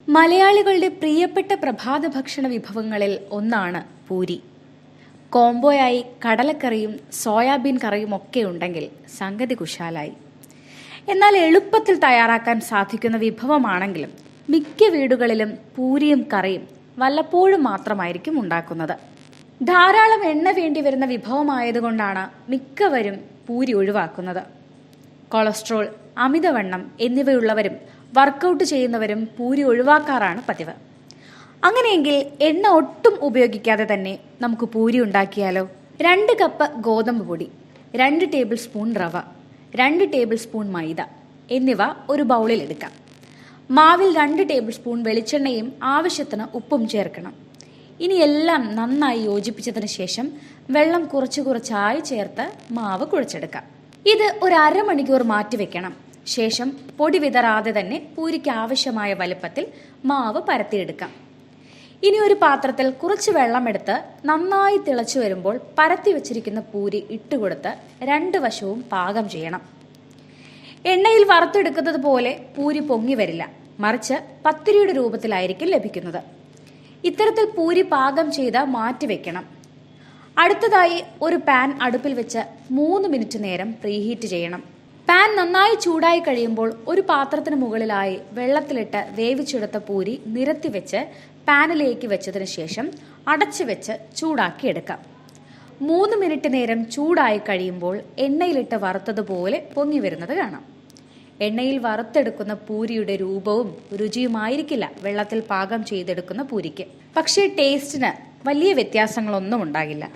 മലയാളികളുടെ പ്രിയപ്പെട്ട പ്രഭാത ഭക്ഷണ വിഭവങ്ങളിൽ ഒന്നാണ് പൂരി. കോംബോയായി കടലക്കറിയും സോയാബീൻ കറിയും ഒക്കെ ഉണ്ടെങ്കിൽ സംഗതി കുശാലായി. എന്നാൽ എളുപ്പത്തിൽ തയ്യാറാക്കാൻ സാധിക്കുന്ന വിഭവമാണെങ്കിലും മിക്ക വീടുകളിലും പൂരിയും കറിയും വല്ലപ്പോഴും മാത്രമായിരിക്കും ഉണ്ടാക്കുന്നത്. ധാരാളം എണ്ണ വേണ്ടി വരുന്ന വിഭവമായതുകൊണ്ടാണ് മിക്കവരും പൂരി ഒഴിവാക്കുന്നത്. കൊളസ്ട്രോൾ, അമിതവണ്ണം എന്നിവയുള്ളവരും വർക്കൗട്ട് ചെയ്യുന്നവരും പൂരി ഒഴിവാക്കാറാണ് പതിവ്. അങ്ങനെയെങ്കിൽ എണ്ണ ഒട്ടും ഉപയോഗിക്കാതെ തന്നെ നമുക്ക് പൂരി ഉണ്ടാക്കിയാലോ? 2 കപ്പ് ഗോതമ്പ് പൊടി, 2 ടേബിൾ സ്പൂൺ റവ, 2 ടേബിൾ സ്പൂൺ മൈദ എന്നിവ ഒരു ബൗളിൽ എടുക്കാം. മാവിൽ 2 ടേബിൾ സ്പൂൺ വെളിച്ചെണ്ണയും ആവശ്യത്തിന് ഉപ്പും ചേർക്കണം. ഇനി എല്ലാം നന്നായി യോജിപ്പിച്ചതിന് ശേഷം വെള്ളം കുറച്ചായി ചേർത്ത് മാവ് കുഴച്ചെടുക്കാം. ഇത് ഒരു അരമണിക്കൂർ മാറ്റിവെക്കണം. ശേഷം പൊടി വിതറാതെ തന്നെ പൂരിക്ക് ആവശ്യമായ വലുപ്പത്തിൽ മാവ് പരത്തിയെടുക്കാം. ഇനി ഒരു പാത്രത്തിൽ കുറച്ച് വെള്ളമെടുത്ത് നന്നായി തിളച്ചു വരുമ്പോൾ പരത്തി വെച്ചിരിക്കുന്ന പൂരി ഇട്ടുകൊടുത്ത് 2 വശവും പാകം ചെയ്യണം. എണ്ണയിൽ വറുത്തെടുക്കുന്നത് പോലെ പൂരി പൊങ്ങി വരില്ല, മറിച്ച് പത്തിരിയുടെ രൂപത്തിലായിരിക്കും ലഭിക്കുന്നത്. ഇത്തരത്തിൽ പൂരി പാകം ചെയ്ത് മാറ്റിവെക്കണം. അടുത്തതായി ഒരു പാൻ അടുപ്പിൽ വെച്ച് 3 മിനിറ്റ് നേരം പ്രീഹീറ്റ് ചെയ്യണം. പാൻ നന്നായി ചൂടായി കഴിയുമ്പോൾ ഒരു പാത്രത്തിന് മുകളിലായി വെള്ളത്തിലിട്ട് വേവിച്ചെടുത്ത പൂരി നിരത്തി വെച്ച് പാനിലേക്ക് വെച്ചതിന് ശേഷം അടച്ചു വെച്ച് ചൂടാക്കിയെടുക്കാം. 3 മിനിറ്റ് നേരം ചൂടായി കഴിയുമ്പോൾ എണ്ണയിലിട്ട് വറുത്തതുപോലെ പൊങ്ങി വരുന്നത് കാണാം. എണ്ണയിൽ വറുത്തെടുക്കുന്ന പൂരിയുടെ രൂപവും രുചിയുമായിരിക്കില്ല വെള്ളത്തിൽ പാകം ചെയ്തെടുക്കുന്ന പൂരിക്ക്. പക്ഷേ ടേസ്റ്റിന് വലിയ വ്യത്യാസങ്ങളൊന്നും ഉണ്ടാകില്ല.